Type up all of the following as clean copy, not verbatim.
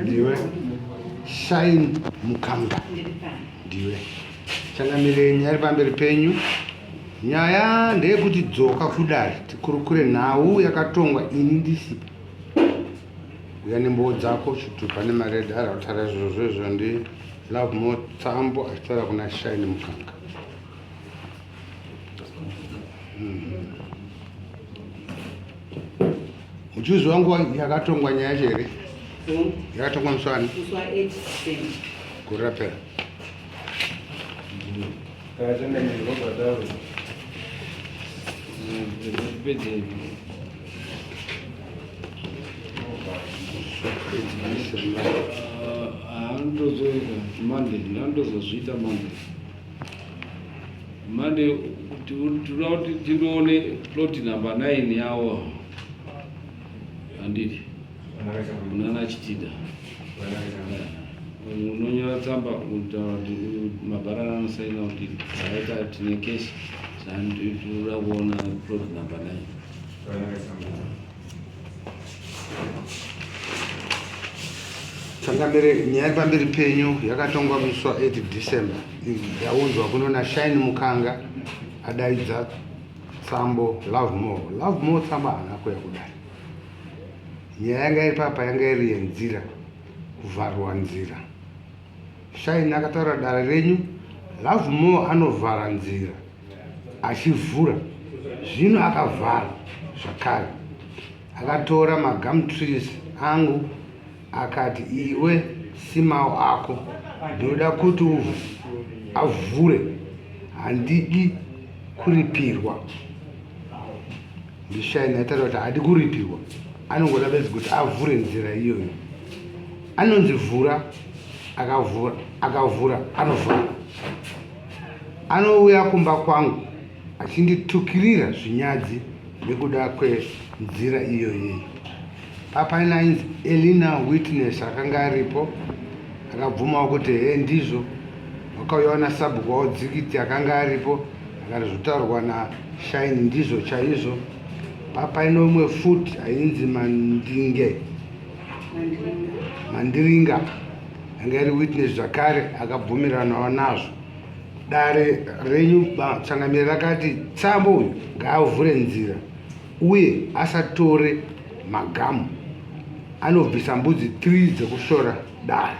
ndiwe Shine Mukanga ndiwe changamirei nyari pamberi penyu. Nyaya ndeyekuti dzoka KuDare tikurukure nhau yakatongwa ini ndisipo. Uya nembowo dzako chitupa nemaredhi ari kutaura izvozvo ndi Love More Tsambo achitaura kuna Shine Mukanga. Mujuzi wangu yakatongwa nyaya yacho here? Yakatongwa muswani? Kurapera. Monday tinoone plot number 9 yawo anditi unana chitida unonyora tsamba mabharana anosaina kuti aita tine keshi sanditoda kuona plot number 9. Changamire nyaya pamberi penyu yakatongwa musi 8 December. Yaunzwa kunona Shine Mukanga adaidza tsambo Love More. Love More tsamba hanako yakudai. Nyaya yanga iri papa yanga iri yenzira, kuvharwa nzira. Shine akataura dare renyu, Love More anovhara nzira achivhura. Zvino akavhara zvakare. Akatora magum trees angu akati iwe simao ako ndoda kuti avhure, handidi kuripirwa. Shine ataura kuti hadi kuripirwa, anongoda bedzi kuti avhure nzira iyoyo. Anonzi vhura, akavhura anovhara. Anouya kumba kwangu achinditukirira zvinyadzi nekuda kwenzira iyoyo. Papa inainzi Elina Witness akanga aripo, akabvumawo kuti ndizvo. Wakauyaona sabhuku waudzikiti akanga aripo, akati zvotaurwa na Shine ndizvo chaizvo. Papa ino umwe futi ainzi Mandiringa anga iri witness zvakare, akabvumiranawo nazvo. Dare renyu changamire rakati tsambo uyu ngaavhure nzira uye asatore magamu. Anobvisa mbudzi 3 dzekushora dare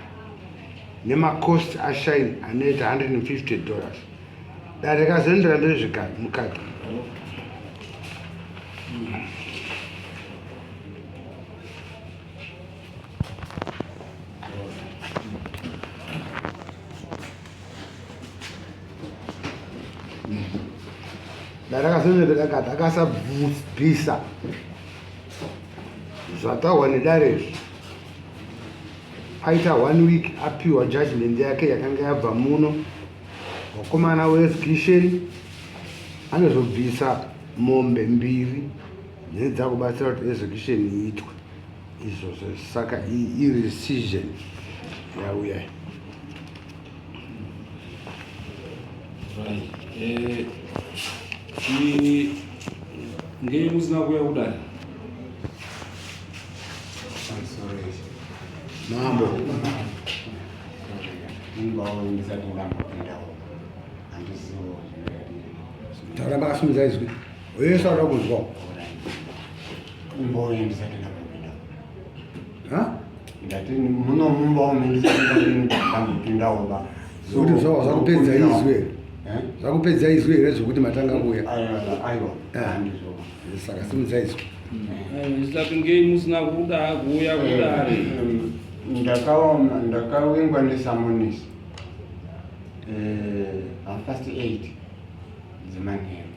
nemakosti aShine anoita $150. Dare rikazoendera mberi zvekare mukati. Dare rakazoendera akati akasabvisa zvataurwa nedare izvi. Paita 1 week apiwa judgment yake yakanga yabva muno. Wakomana weexecution anozobvisa mombe 2 nedzakubatsira kuti execution iitwe. Izvozvo saka irescission yauya. Ngei musina kuya kudare? Mambo. Taura makasimudza izwi. Uye sauda kuzwa. Ndati muno mumba ndisandapindawo ba. Kuti zvakupedza izwi. Zvakupedza izwi here zvokuti matanga kuya. Aiwa. Ndizvo. Saka simudza izwi. Ndisati ngei musina kuda kuya kudare? Ndakawingwa nesamonisi. Past 8 zemanheru.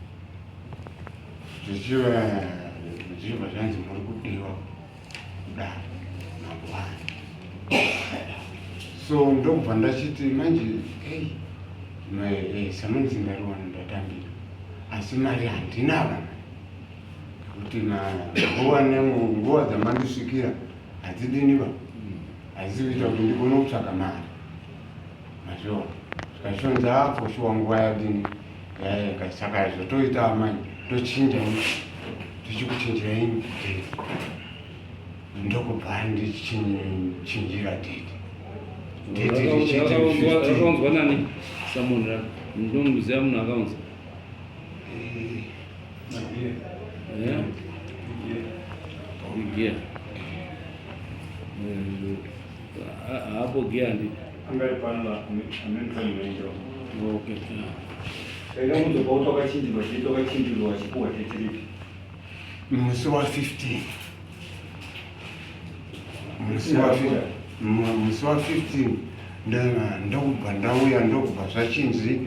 Zvichiva zvanzi muri kudiwa kudare mangwana. So ndobva ndachiti manje samonisi ndariwana ndatambira. Asi mari handinava kuti nguva dzamandisvikira hadzidiniva. Hazivita kuti ndikone kutsvaga mari. Mazviona. Zvikashonza apo shuwa nguva yadini. Saka zvotoita amai tochinja tichikuchinjirai ndokubva ndichinjira date akaunzwa nani samunra ndomuziva munhu akaunza gia hapo gia ndi okay musi wa 15 musi wa 15 ndokubva ndauya ndokubva zvachinzi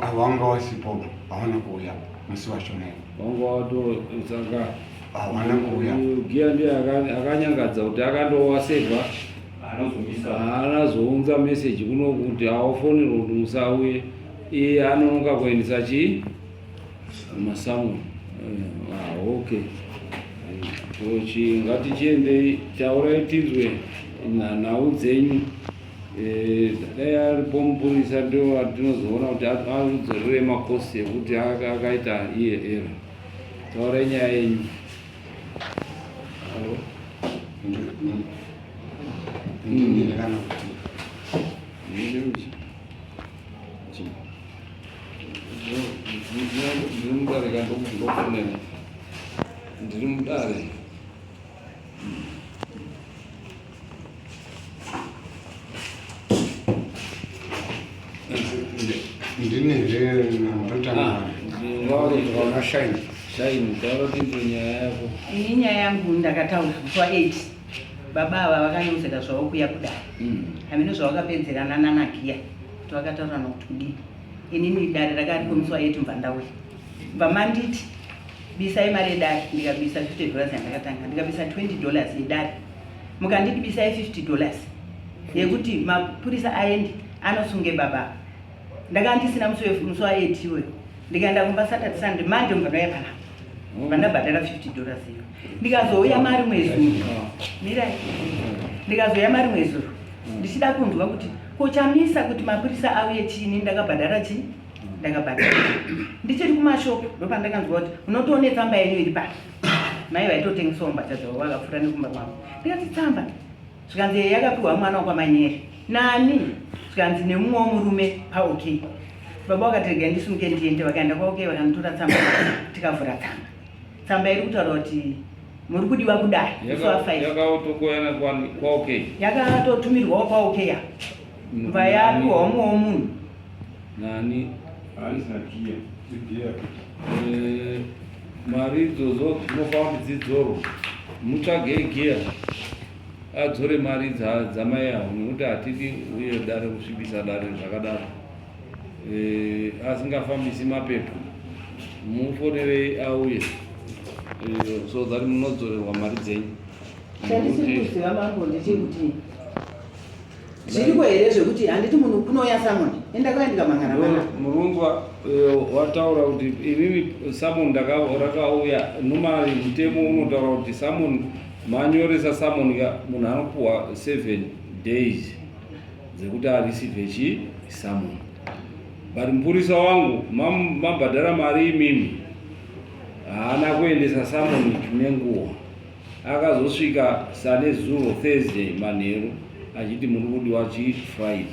avanga wasipo havana kuuya musi wachonayo vanga watosanga havana kuuya gia ndiye akanyangadza kuti akandowasevha haanazounza meseji kuno kuti hawafonero kuti musauye iye anononga kuendesa chii masamuni okay ngatichiendei taurai tinzwe nhau dzenyu dai aripo mupurisa ndo atinozoona kuti arudzorere makosi ekuti akaita iye era taurai nyaya yenyu ndinekana kuti ndiri mudare kandokufunena ndiri mudare shaini taura tinzwe nyaya yako. Ini nyaya yangu ndakataura musi wa8 baba ava vakanyuzeka zvavo kuya kudai hamene zvavakapedzerana nanagiya kuti vakataurana kuti kudii. Inini dare rakati musi wa8 mubva ndauya mubva manditi bisai mari yedare ndikabisa $50 yandakatanga ndikabisa $20 yedare mukanditi bisai $50 yekuti mapurisa aendi anosunge baba ndakandisina musi wa8 iwe ndikaenda kumba Saturday Sunday manje mukandauya panapa vandabhadhara $50 iyo ndikazouya mari mwezuru mirai ndikazouya mari mwezuru ndichida kunzwa kuti kochamisa kuti mapurisa auye chini ndakabhadhara chii ndakabhadhara ndichiri kumashopu ndopandakanzwa kuti unotoone tsamba yenyu iri pano mai vaitotengesawo mbatya dzavo vakapfuura nekumba kwavo ndikati tsamba zvikanzi yakapiwa mwana wakwamanyere nani zvikanzi nemumwewo murume paok baba vakatirega ndisumuke ndiende vakaenda kwaok vakanditora tsamba tikavhura tsamba iri kutaura kuti muri kudiwa kudai yakatokoyana kwaok yakatotumirwawo kwaok ya mva yapiwawo mumwewo munhu nani mari idzodzo dzinofamba kuti dzidzorwa mutsvagei giya adzore mari dzamai avo nekuti hatidi uye dare kusvibisa dare zvakadaro asingafambisi mapepa mufonerei auye so that munodzorerwa mari dzenyu. chandisiri kuziva mambo ndechekuti zviriko here zvekuti handiti munhu kunouya samoni endakauya ndikamangana murunzwa wataura kuti inini samoni rakauya nomari mutemo unotaura kuti samoni manyoresa samoni munhu anopuhwa 7 days dzekuti arisivhe chi samoni but mupurisa wangu mabhadhara mari imimi haana kuendesa samoni nenguva akazosvika sane zuro Thursday manheru achiti muri kudiwa chiFriday.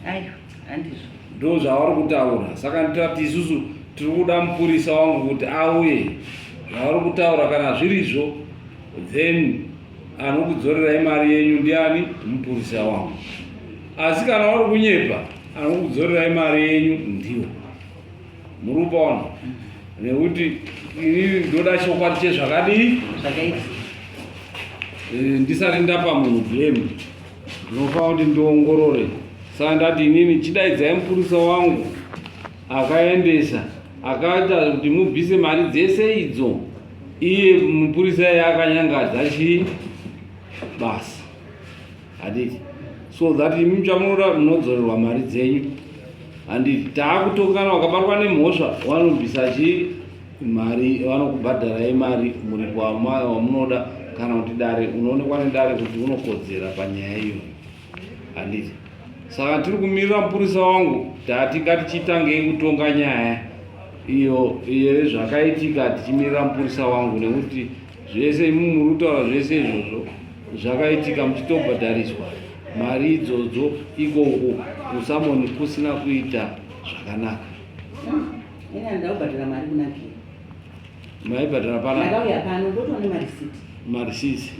Ayo, handizvo. Ndo zvavari kutaura. Saka nditati isusu tiri kuda mupurisa wangu kuti auye. Zvavari kutaura kana zvirizvo then anokudzorerai mari yenyu ndiani? Mupurisa wangu. Asi kana vari kunyepa anokudzorerai mari yenyu ndiwo. Muri kupaona? Nekuti inini ndoda chokwadi chezvakadii? Zvakaita. Ndisati ndapa munhu blame. Ndinofanira kuti ndiongorore. Saka ndati inini chidaidzai mupurisa wangu akaendesa akaita kuti mubvise mari dzese idzo iye mupurisa yakanyangadza chi basa haditi so that imi muchamunoda munodzorerwa mari dzenyu handiti taakutongana wakabatwa nemhosva vanobvisa chi mari vanokubhadharai mari muri wamunoda kana kuti dare unoonekwa nedare kuti unokodzera panyaya iyo handiti saka tiri kumirira mupurisa wangu tati ngatichitangei kutonga nyaya iyo zvakaitika tichimirira mupurisa wangu nekuti zvese imimi muri kutaura zvese izvozvo zvakaitika muchitobhadhariswa mari idzodzo ikoko kusamoni kusina kuita zvakanaka. Ina ndakubhadhara mari kunakira. Maibhadhara pana? Ndakauya pano ndotoone marisiti. Marisiti.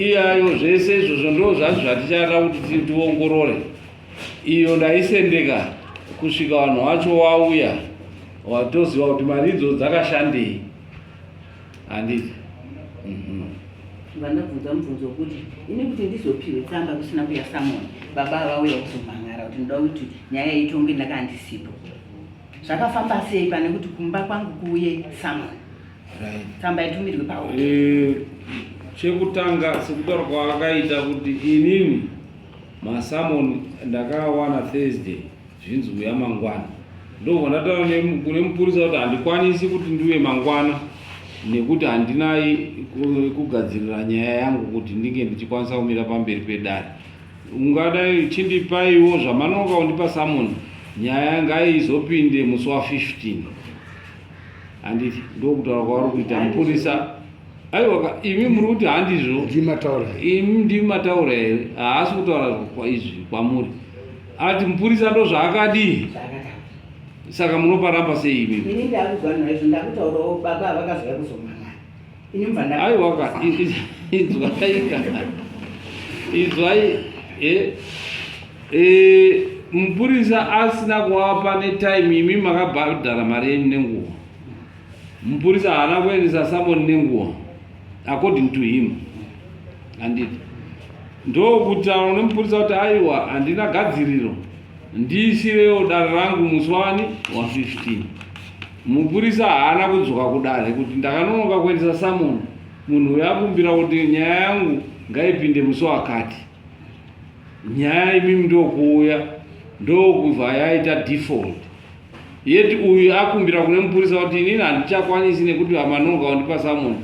Iyayo zvese izvozvo ndo zvazvo zvatichada kuti tiongorore. Iyo ndaisendeka kusvika vanhu vacho wauya watoziva kuti mari idzodzo dzakashandei. Handiti. Vandabvunza mubvunzo wekuti ini kuti ndizopiwe tsamba kusina kuya Samoni, baba vauya kuzomhangara kuti ndoda kuti nyaya itonge ndakandisipo. Zvakafamba sei pane kuti kumba kwangu kuuye Samoni? Tsamba itumirwe pauri. Chekutanga sekutaura kwakaita kuti inini masamoni ndakawana Thursday zvinzi uya mangwana. Ndobva ndataura kune mupurisa kuti handikwanisi kuti ndiuye mangwana nekuti handinai kugadzirira nyaya yangu kuti ndinge ndichikwanisa kumira pamberi pedare. Ungadai chindipaiwo zvamanoka kundipa Samoni, nyaya ngaizopinde musi wa15. Handiti ndokutaura kwavari kuita mupurisa. Aiwa imi muri kuti handizvo imi ndimi mataura here, haasi kutaura kwa izvi kwamuri. Ati mupurisa ndo zvaakadii, saka munoparamba sei imimi? Ini ndakugwana izvo ndakutaurawo baba vakazouya kuzomhangara. Ini mvanda. Aiwa izwaika. Izwai mupurisa asina kuwapa netime imi makabhadhara mari yenyu nenguva. Mupurisa haana kuendesa Samoni nenguva according to him. Handiti ndokutaura nemupurisa kuti aiwa handina gadziriro ndiisirewo dare rangu musi wa15. Mupurisa haana kudzoka kudare kuti ndakanonoka kuendesa Samoni, munhu yakumbira kuti nyaya yangu ngaipinde musi wakati. Nyaya imimi ndokuuya ndokubva yaita default. Yeti uyu akumbira kune mupurisa kuti inini handichakwanisi nekuti amanonoka kundipa Samoni,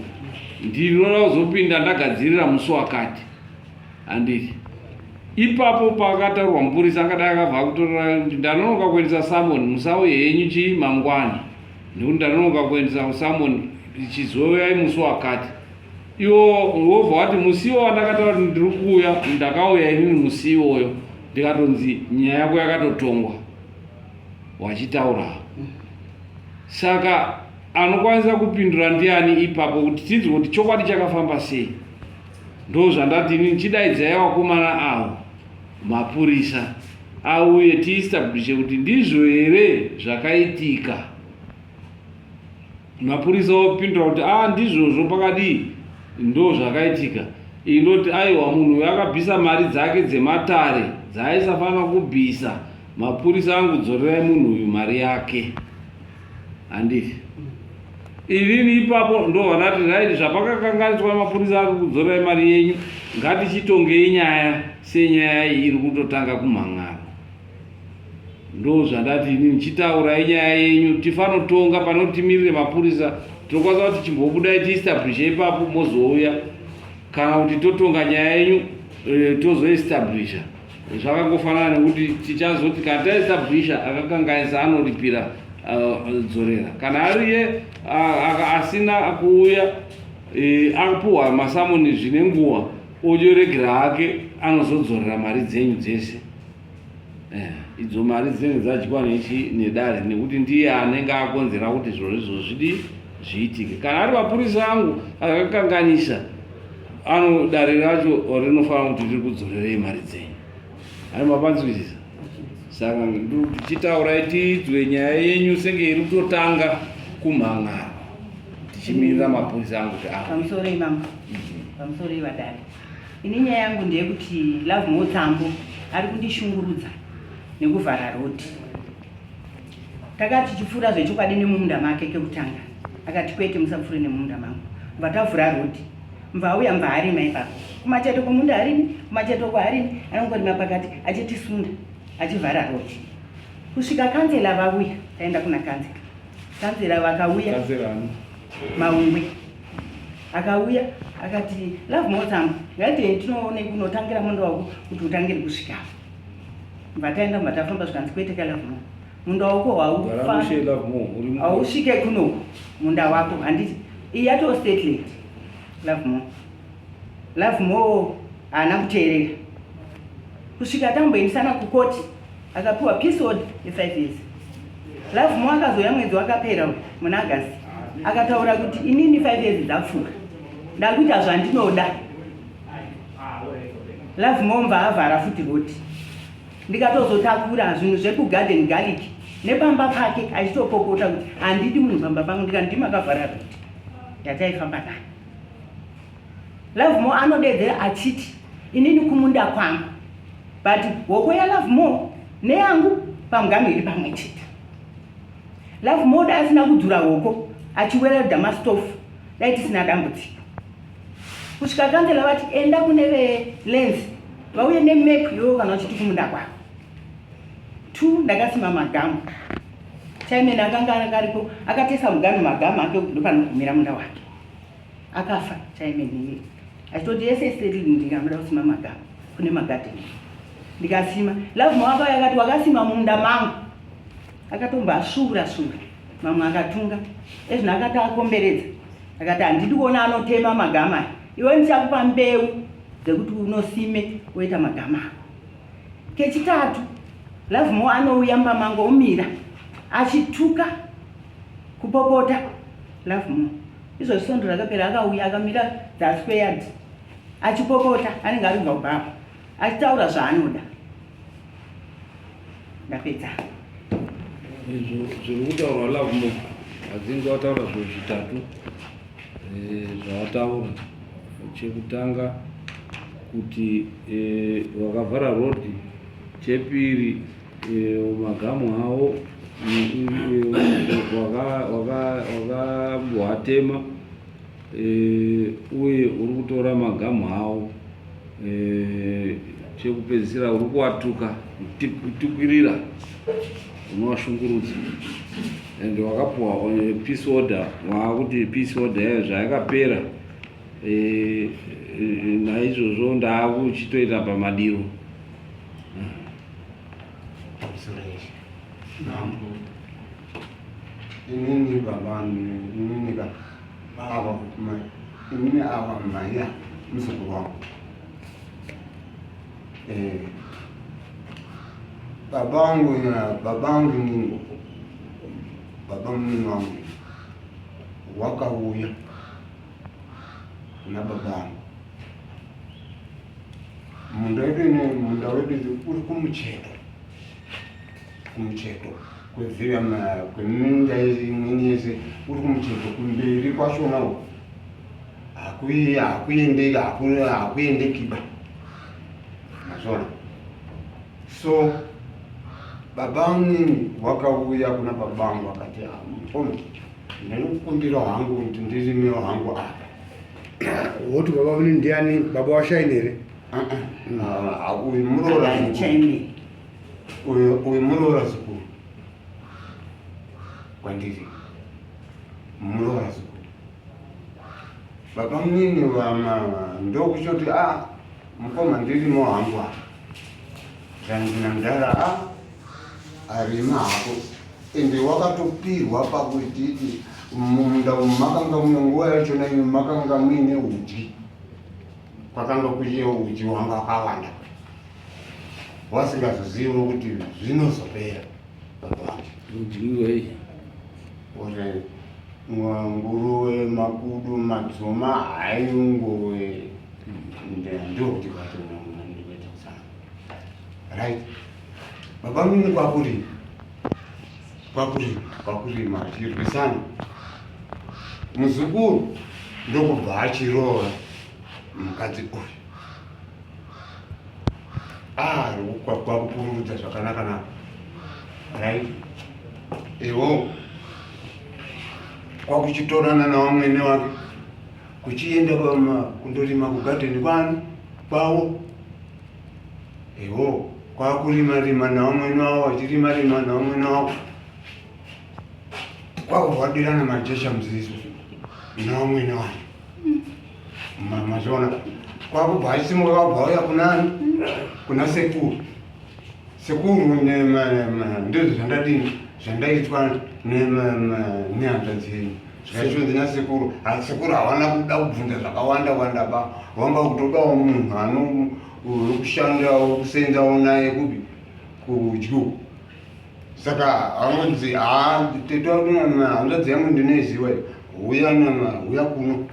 ndinoda kuzopinda ndagadzirira musi wakati. Handiti ipapo pakataurwa mupurisa akadai akabva kutorora kuti ndanonoka kuendesa Samoni musauye henyu chii mangwana, nekuti ndanonoka kuendesa Samoni chizouyai musi wakati. Iwo wobva wati musiwo wandakataura kuti ndiri kuuya ndakauya inini musi iwoyo, ndikatonzi nyaya yako yakatotongwa wachitaura. Saka anokwanisa kupindura ndiani ipapo kuti tidzi kuti chokwadi chakafamba sei? Ndo zvandati inini chidaidzai vakomana avo mapurisa auye tiestablishe kuti ndizvo here zvakaitika. Mapurisa opindura kuti ndizvozvo pakadii, ndo zvakaitika. Indoti aiwa munhu yakabvisa mari dzake dzematare dzaaisafana kubvisa, mapurisa angu dzorerai munhu uyu mari yake. Handiti inini ipapo ndo vanati raiti zvapakakanganiswa mapurisa ari kudzorerai mari yenyu, ngatichitongei nyaya senyaya iyi iri kutotanga kumhangara. Ndo zvandati inini chitaurai nyaya yenyu tifanotonga pane kuti timirire mapurisa. Tinokwanisa kuti chimbobudai tiestablishe ipapo mozouya, kana kuti totonga nyaya yenyu tozoestablisha. Zvakangofanana nekuti tichazoti kana taestablisha akakanganisa anoripira dzorera. Kana ariye asina kuuya apuwa masamoni zvine nguva ojoregera hake, anozodzorera mari dzenyu dzese. Idzo mari dzenyu dzadyiwa nedare nekuti ndiye anenge akonzera kuti zvozvo zvidii zviitike. Kana ari mapurisa angu akakanganisa, dare racho rinofanira kuti riri kudzorerei mari dzenyu. Ari mapanzwisisa. Saka tichitaurai tidzwe nyaya yenyu senge iri kutotanga kumhangara, tichimirira mapurisa angu kuti pamusoro imamo, pamusoro ivadare. Ini nyaya yangu ndeyekuti Love Mhosva ari kundishungurudza nekuvhara rodi. Takati tichipfuura zvechokwadi nemumunda make kekutanga, akati kwete musapfuure nemumunda mangu. Mva tavhura rodi, mva auya mva harima ipapo. Kumacheto kwemunda harini, kumacheto kwaharini, anongorima pakati achitisunda achivhara rodi. Kusvika kanzela vauya, taenda kuna kanzela. Kanzela vakauya Maungwe. Akauya akati Love Mhosva, ngaite tinoone kunotangira munda wako kuti utangire kusvika. Mbataenda mbatafamba zvikanzi kwete ka Love Mhosva. Munda wako hausvike kuno munda wako, handiti iyi yato statement Love more haana kuteerera kusvika tamboendesana kukoti akapiwa peace order ye5 years. Love more akazoya mwedzi wakapera muna August akataura kuti inini 5 years dzapfuura ndakuita zvandinoda. Love more mbavhara futi roti ndikatozotakura zvinhu zvekugarden garlic nepamba pake achitopopota kuti handidi munhu pamba pangu ndikati ndimakavhara roti yataifamba nayo. Love more anodedzera achiti inini kumunda kwangu but hoko yaLove more neyangu pamugamiri pamwe chete. Love more dai asina kudzura hoko achiweredha mastofu dai tisina dambudziko. Kusvika kanzela vati enda kune velenzi vauye nemap yo kana uchiti kumunda kwako. 2 ndakasima magamu chaimene akanga akaripo akatesa muganu magamu ake ndopanogumira munda wake akafa chaimene iye achitoti yese serili ndingamira kusima magamu kune magadheni ndikasima. Love more akauya akati wakasima munda mangu akatombasvura mamwe akatunga ezvino akati akomberedza akati handidi kuona anotema magamu aya iwe ndichakupa mbeu dzekuti unosime woita magamu ako. Kechitatu Love more anouya mupamango umira achituka kupopota. Love more izvo svondo rakapera akauya akamira dzasi kweyadhi achipopota anenge ari kubva kubvapo achitaura zvaanoda. Ndapedza izvo zviri kutaurwa Love more adzinge wataura zvinhu zvitatu zvawataura. Chekutanga kuti wakavhara rodhi, chepiri magamu hao wakatema uye uri kutora magamu hao. Chekupedzisira uri kuwatuka kutukwirira unovashungurudza ende wakapuwa peace order wakuti peace order yayo zvayakapera. Naizvozvo ndaakuchitoita pamadiro. Inini baba inini ava maya muzukuru wangu. Babangu nini baba mnini wangu wakauya na babangu munda wedu uri kumucheto kwevhira kweminda imweni yese uri kumucheto kumberi kwachona uko hakuendekiba mazvona. So babangu nini wakauya kuna babangu akati mukoma ndinokukumbira hangu kuti ndirimewo hangu apa. Woti baba vini ndiani? Baba washaini here? Uyu muroora uyu muroora zikuru kwandiri muroora zikuru. Baba mnini ndokuchoti mukoma ndirimo hangu apa zandina mudara arima hako ende wakatopirwa pakuititi munda makanga mune nguva yachona imi makanga muine uji kwakanga kuchiwo uji wanga wakawanda wasingazozivi kuti zvinozopera. Ujiwei ore nguruwe makudu madzoma haingowe ndokuti katona ndikuita kusana right. Baba mini kwakurima achirwisana muzukuru ndokubva achiroora mukadzi uyu kwakupururudza zvakanaka right. Iwo kwakuchitorana nawamwene wake kuchienda kundorima kugadheni kwawo. Iwo kwakurima nawamwene wavo achirima nawamwene wavo kwakuvhadirana majesha muziso nawamwene wake mazvona. Kwakubva achisimuka kwakubva uya kunani kuna sekuru ndizvo zvandadini zvandaitwa nehanzvadzi yenyu zvakachonzi nasekuru sekuru havana kuda kubvunza zvakawanda ba vanga kutodawo munhu urikushandawo kusenzawo naye kupi kudyu. Saka anonzi tete hanzvadzi yangu ndinoiziva uya kuno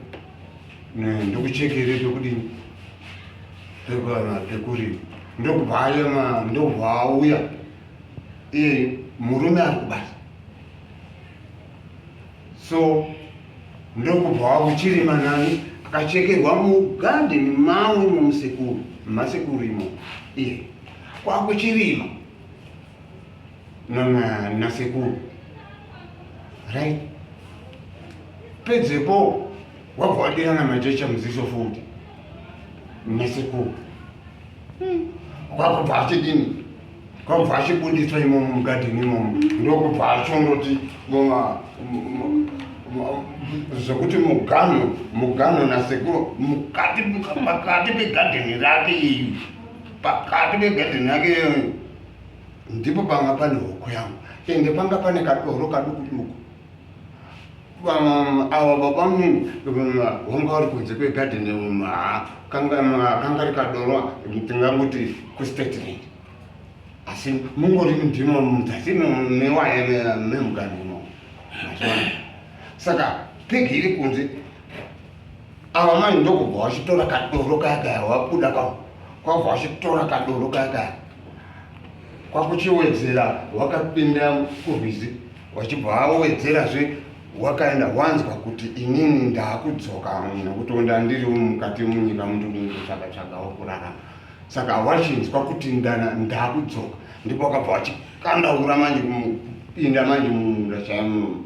ndikuchekere pekudini pekurima ndokubva auya iye murume ari kubasa, so ndokubva wakuchirima nani akachekerwa mugandeni mawe mumasekuru imo iye kwakuchirima nasekuru, right? Pedzepo wabva wadirana majecha muziso futi nasekuru kwakubva achidini, kwakubva achibudiswa imomo mugadheni imomo, ndokubva achondoti zvokuti mugano nasekuru pakati pegadheni rake iyi, pakati pegadheni yake ndipo panga pane hoko yangu, ende panga pane kadoro kadukuduku. Ava baba munini wanga vari kunze kwegadheni kanga ri kadoro tingamuti kustatement, asi mungori ndimo muzasi mewaya memugano imo. Saka pegi iri kunze ava mani ndokubva vachitora kadoro kaya wabuda kwabva vachitora kadoro kaya kwakuchiwedzera wakapinda kurwizi wachibva wawedzerazve wakaenda wanzwa kuti inini ndakudzoka nekuti ndandiri mukati munyika mutotsvaka kurarama. Saka wachinzwa kuti ndakudzoka ndipo wakabva wachikandaura manje kupinda manje mumunda chaimu,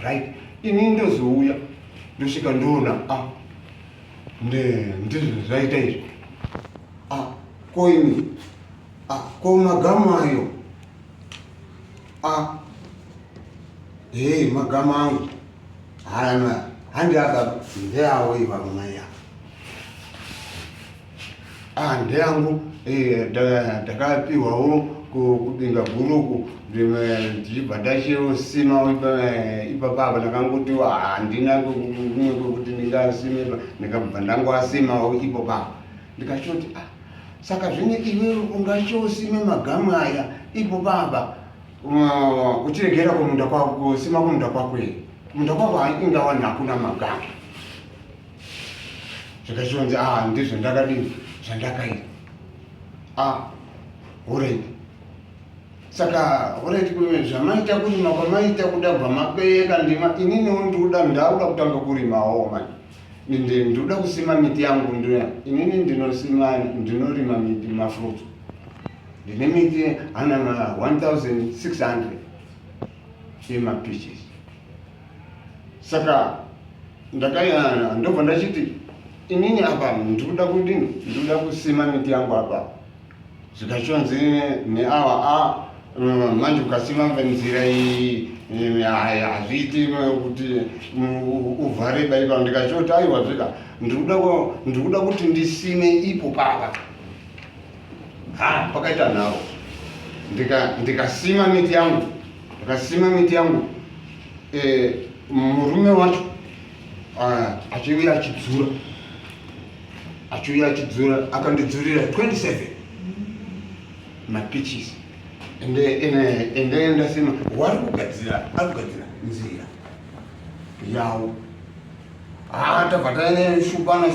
right? Ini ndozouya ndosvika ndoona ndizvo zvaita izvo koini ko magama ayo magama angu handiaka ndeawo ivamumaya ndeangu ndakapiwawo kudinga bhuruku ndichibva ndachosima ipapapa ndakangotiwa handina kumwe kwekuti ndingasime ndikabva ndangoasimawo ipo papa ndikachoti saka zvine iwe ungachosime magama aya ipo baba uchiregera kumunda kwako kusima kumunda kwako here kumunda kwako ingawana hakuna magama. Zvikachonzi ndizvo ndakadini zvandakaita alright. Saka alright zvamaita kurima kwamaita kuda bva mapeka ndima ininiwo ndikuda ndauda kutanga kurimawo mani ndinoda kusima miti yangu inini ndinorima miti mafruit, ndine miti hana 1600 yemapeaches. Saka ndobva ndachiti inini apa ndikuda kudini, ndikuda kusima miti yangu apa. Zvikachonzi neawa manje ukasima nzira iyi hazviiti kuti uvhare baipa. Ndikachoti aiwa zvika ndikuda kuti ndisime ipo papa pakaita nhau ndikasima miti yangu murume wacho achiuya achidzura akandidzurira 27 mapeaches ende ndasema ari kugadzira nzira yawo tabva taine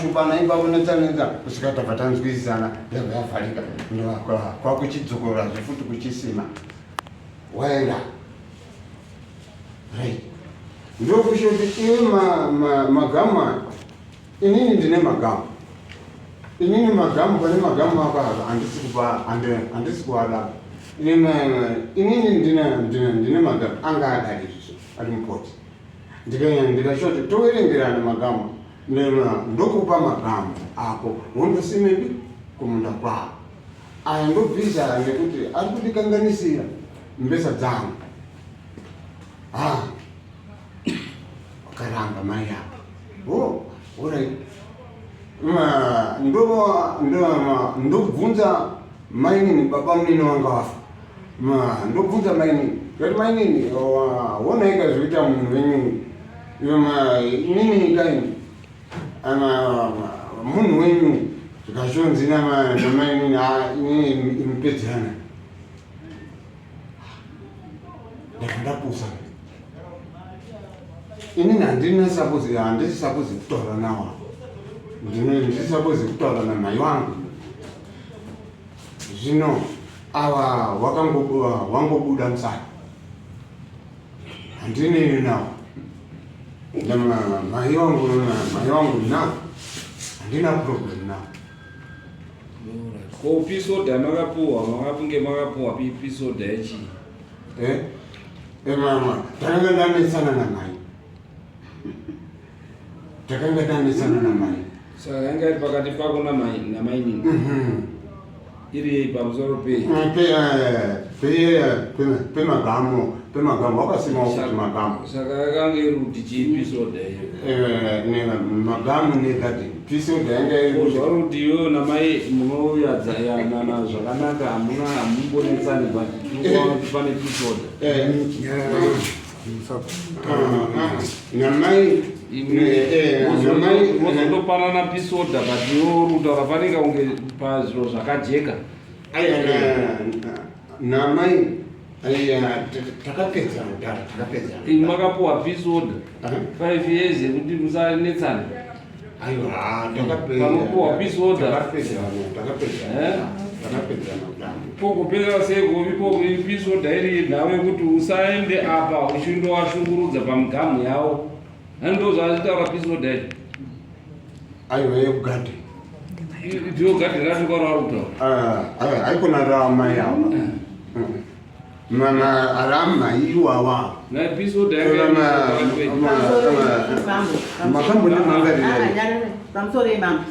shupana ipapo netsanetsa kusvika tabva tanzwisisana yabva yavharika kwakuchidzokorazve futi kuchisima waenda right. Ndokushoti iwe magama inini ndine magama pane magama ako handisi kuada inini ndine magama anga adari izvo ari mukoti ndikashoti towerengerana magama ndokupa magama ako wondosimepi kumunda kwako aya ndobvisa nekuti ari kundikanganisira mbesa dzangu wakaramba mai apa alright. Ndobvunza maini baba munini wanga wafa ndobvunza maini ngati mainini wonaika zvikuita munhu wenyu inini kaini munhu wenyu zvikashonzi namainini imupedzerana ndakandapusa inini handisi sapozi kutaura nawo ndisi sapozi kutaura namai wangu zvino ava wangobuda musana handineni nawo mai wangu nawo handina problem nawo. Ko pisoda makapunge makapuwa pisoda yechi mama takanga ndamesana namai saka yanga iri pakati pako namai nini iri pamusoro pemagamu wakasimawo kuti magamu saka yakanga iri kuti chii pisoda iyo magamu negati pisoda yanga iri zvauri kuti iwewo namai munoyadzayana zvakanaka hamumbonetsani kuti pane pisoda namai mozotopanana pisoda but iwo rutaura panenge kunge pazviro zvakajeka namai takapedzana makapuwa pisoda 5 years yekuti musanetsana panopuwa pisoda pokupera seiko pisoda iri nhave kuti usaende apa uchindowashungurudza pamugamu yavo ando zvazvitaura pisoda iri aiwa yekugadi ndiyo gadi ratokwara rutaura aikona ramai ava mana aramai iwawa napisoda pamusoro imambo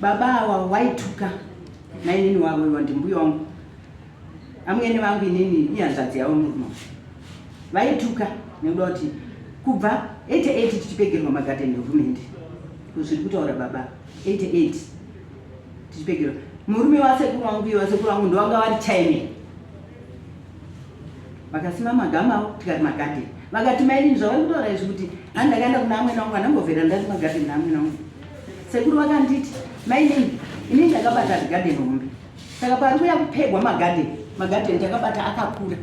baba ava waituka nainini wavo ndimbuya wangu amwene vangu inini ihanzvadzi yavo murumo vaituka nekuda kuti kubva 88 tichipegerwa magadheni ehurumende zviri kutaura baba 88 tichipegerwa murume wasekuru wangu ndovanga vari chaime vakasima magamu avo tikati magadheni vakati mainini zvavari kutaura izvi kuti handakaenda kuna amwene wangu andambovhera ndati magadheni naamwene wangu sekuru vakanditi mainini inini ndakabata rigadheni hombe saka pari kuya kupegwa magadheni takabata akakura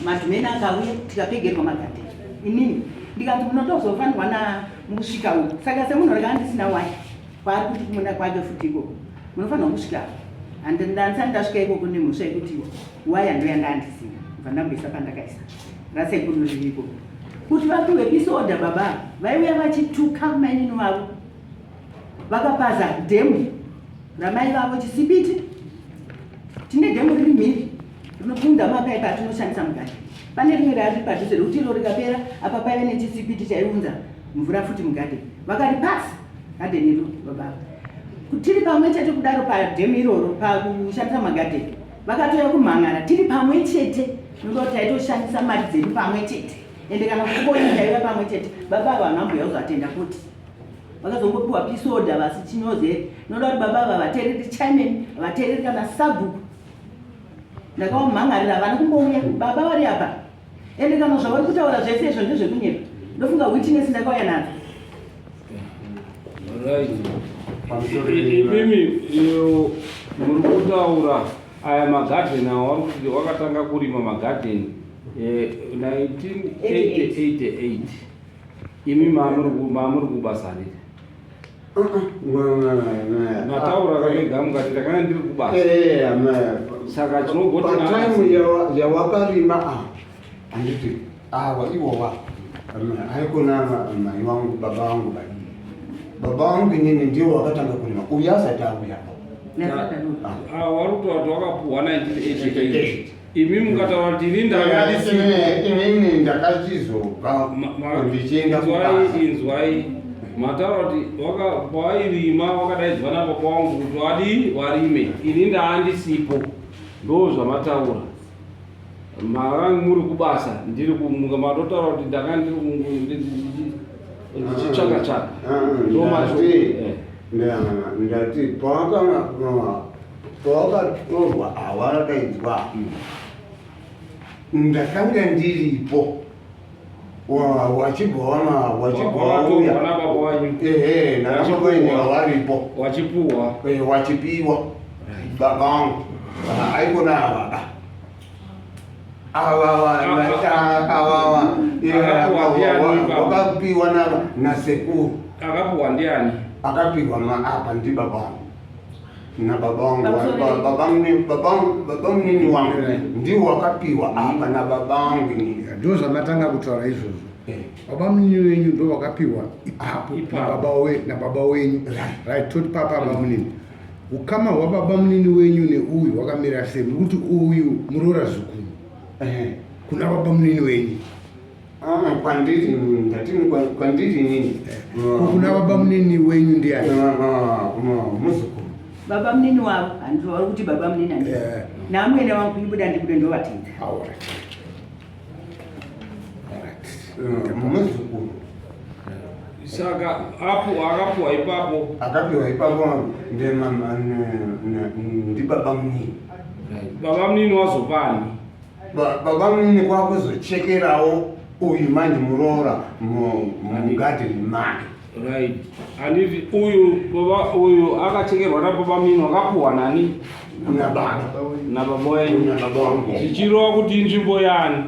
madhumeni akauya tikapegerwa magadheni inini ndikati munotozofanirwa namusvika uku saka semunhu raka handisina wai kwari kuti kumunda kwake futi ikoko munofanirwa kusvika handisani ndasvika ikoko nemhosva yekuti waya ndoyanga handisina bva ndamboisa pandakaisa rasekuru riri ikoko kuti vapiwe pisoda baba vaiuya vachituka mainini vavo vakapaza dhemu ramai vavo chisipiti tine dhemu riri mhiri rinopinda mapaipa atinoshandisa mugari pane rimwe rari padhuze rekuti iro rikapera apa paive nechisipiti chaiunza mvura futi mugadheni vakati pasi gadheni iro bababa tiri pamwe chete kudaro padhemu iroro pakushandisa magadheni vakatoya kumhangara tiri pamwe chete nokuda kuti taitoshandisa mari dzedu pamwe chete ende kana kuboini taiva pamwe chete baba vanhu ambuya uzatenda kuti vakazongopiwa pisoda vasi chinyozeri noda kuti baba ava vateereri chaimeni vateereri kana sabhuku ndakavamhangarira havana kumbouya baba vari apa ende kana zvavari kutaura zvese izvo ndezvekunyepa ndofunga witness ndakauya nadzo imimi muri kutaura aya magadheni awo vari kuti wakatanga kurima magadheni 1988 imi maamuri kubasa riri mataura kamega mukati ndakanga ndiri kubasa saka tinogotipataimu yawakarima handiti awa iwowa aikona mai wangu baba wangu inini ndiwo wakatanga kurima uya asati auya vari kuti vatu vakapuhwa 1988 imi mukataura kuti ini ndakaiinini ndakachizobva ndichienda inzwai mataura kuti wairima wakadaidzwa nababa wangu kuti warime ini ndaandisipo ndo zvamataura mavangu muri kubasa ndiri kumuka matotaura kuti ndanga ndichitsvaka tsvaka ndati pawakatorwa awaradaidzwa ndakanga ndiripo wachibva Wakatorwa nababa wanyu. nababa wangu varipo Wachipuwa. wachipiwa babangu aikona wakapiwa nasekuru. Akapuwa ndiani? Akapiwa apa ndi babangu na babangu nini wangu ndiwo wakapiwa apa na babangu nini. Ndo zvamatanga kutaura izvozvo. Baba munini wenyu ndo wakapiwa ipapo na baba wenyu. Right, toti papa baba munini. Ukama hwababa munini wenyu neuyu hwakamira sei? Nekuti uyu muroora zukuru kuna baba munini wenyu. Kwandiri nini? Kuna baba munini wenyu ndiani? Muzukuru. Baba munini wavo handiti vari kuti baba munini handi namwene wangu kuibuda ndikude ndovatidza. Muzukuru. Saka apo akapuwa ipapo. Akapiwa ipapo ndi baba munini. Baba munini wazopani? Baba munini kwakuzochekerawo uyu manje muroora mugadheni make. Right. Anditi uyu akachekerwa nababa munini wakapuwa nani? Na baba wenyu. Zvichirova kuti inzvimbo yani?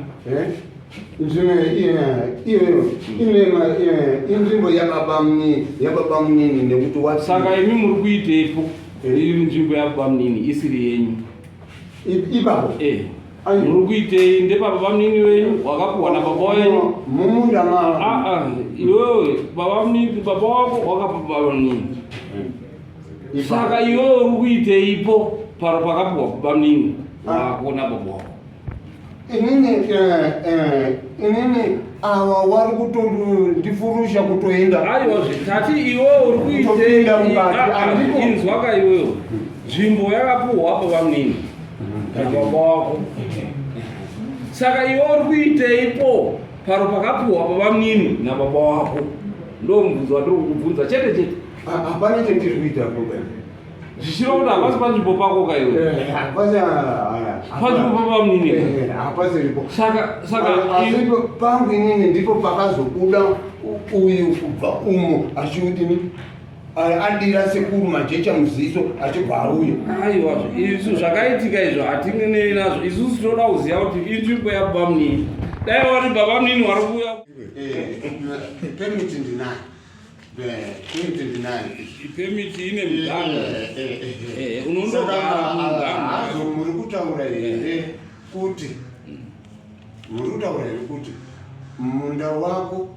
Inzvimbo yababa munini nekuti saka imi muri kuitepo iri nzvimbo yababa munini isiri yenyu ipapo muri kuitei ndepababa munini wenyu wakapuwa nababa wenyu mumunda iwewe baba wako wakapa baba munini saka iwewe uri kuiteipo paro pakapuwa baba munini wako nababa wako. Inini awa wari kutondifurusha kutoenda. Aiwa tati iwewe uri kuitei inzwaka iwewe nzvimbo yakapuwa baba munini nababa wako. Saka iwe uri kuiteipo paro pakapuwa baba munini nababa wako. Ndo mubvunzo watiri kukubvunza chete. Hapana chandiri kuita problem. Zvichiro kuti hapasi panzvimbo pako kaiwe. Panzvimbo pababa munini. Hapasiripo. Saka pangu inini ndipo pakazobuda uyu kubva umo achiudini adira sekuru majecha muziso achibva auya. Aiwa izvo zvakaitika izvo hatingenei nazvo. Isusu tinoda kuziva kuti inzvimbo yababa munini. Dai wari baba munini wari kuuya. Permit ndinayo. Permiti ine muganga. Unondogara muganga. Muri kutaura here kuti munda wako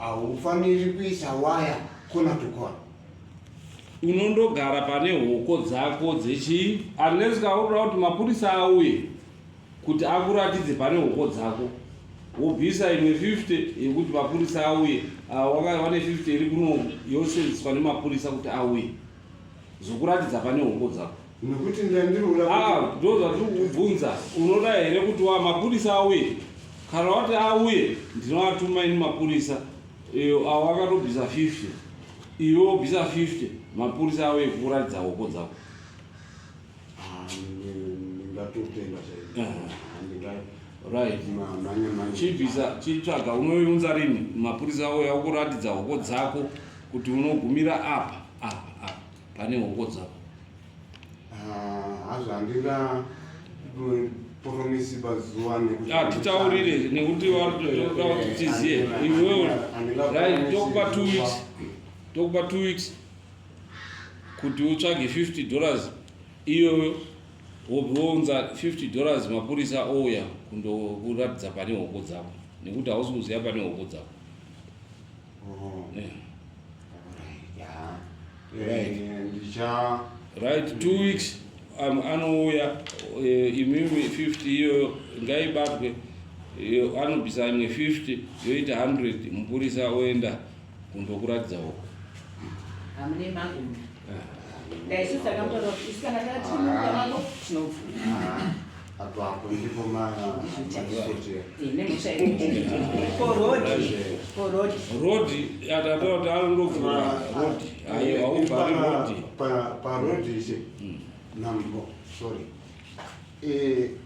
haufaniri kuisa waya kona tukona. Unondogara pane hoko dzako dzechi unless kaurira kuti mapurisa auye kuti akuratidze pane hoko dzako wobvisa imwe 50 yekuti mapurisa auye wane 50 iri kuno yosenzeswa nemapurisa kuti auye zokuratidza pane hoko dzako. Nekuti ndandirura ndo zvatiri kukubvunza unoda here kuti mapurisa auye kana wati auye ndinovatuma ini mapurisa avo akatobvisa 50 iwe wobvisa 50 mapurisa auye kuratidza hoko dzako. Right. Chibvisa chitsvaga unounza rini mapurisa auye akuratidza hoko dzako kuti unogumira apa pane hoko dzako. Hazvandinga promisi pazuva titaurire nekuti varitoda kuti tiziye iwewe right tokupa 2 weeks kuti utsvage $50 iyoyo wounza $50 mapurisa ouya kundokuratidza pane hoko dzako nekuti hausi kuziva pane hoko dzako. Right, 2 weeks anouya imimi 50 iyoyo ngaibatwe anobvisa imwe 50 yoita 100 mupurisa oenda kundokuratidza hoko. Hamune magumi. Ndaisusa kamutoro isikana tatimukamako tinopfuura. Apo ndipo rodi atatoa kuti anondovhura rodi ayo haubvari rodi parodi ise nambo sorry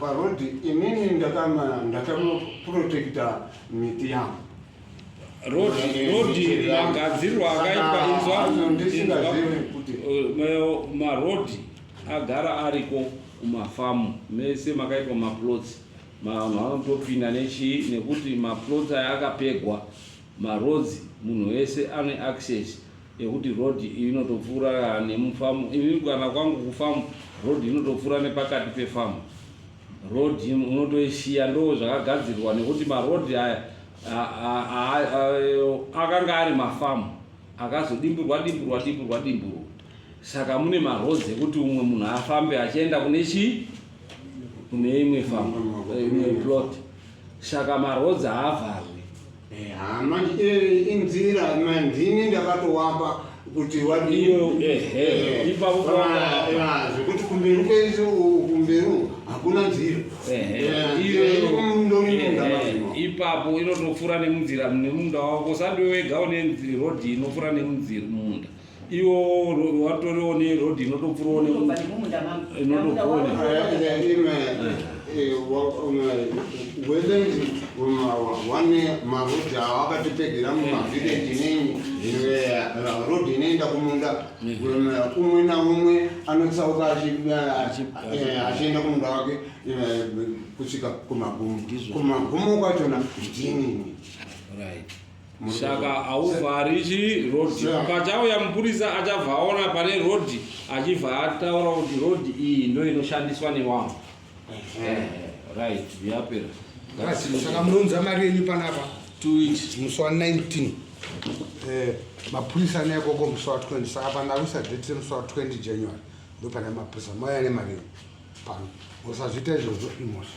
parodi inini ndakaprotecta miti yangu. Rodhi magadzirwa akaitwa marodhi agara ariko kumafamu mese makaitwa maplots. Vanhu vanotopinda nekuti maplots aya akapegwa marodzi, munhu wese ane access yekuti rodhi inotopfuura nemufamu. Ini kana kwangu kufamu rodhi inotopfuura nepakati pefamu. Rodhi unotoisiya, ndo zvakagadzirwa nekuti marodhi aya akanga ari mafamu akazodimburwa. Saka mune marodzi ekuti umwe munhu afambe achienda kune imwe famu, imwe plot. Saka marodzi haavharwi. Manje inzira mandini ndakatowapa kuti zvekuti kumberi kweiso kumberu hakuna nzira. Ipapo inotopfuura nemunzira nemunda wako. Sandi wega une rodhi inopfuura nemunda. Iwo watoriwo nerodhi inotopfuurawo nemunda. Wezenzi wane marodhi awakatipegera mumavhileji nenyi rodhi inoenda kumunda. Umwe naumwe anotsauka achienda kumunda wake kusvika kumagumo. Kumagumo kwachona ndinini. Saka hauvhari rodhi. Pachauya mupurisa achabva aona pane rodhi, achibva ataura kuti rodhi iyi ndo inoshandiswa nevanhu. Right, yapera. Saka munonza mari yenyu panapa 2 weeks musi wa19. Mapurisa nekoko musi wa20. Saka pandarisa date musi wa20 January ndo pane mapurisa mauya nemari yenyu pano. Usazviita izvozvo imosha.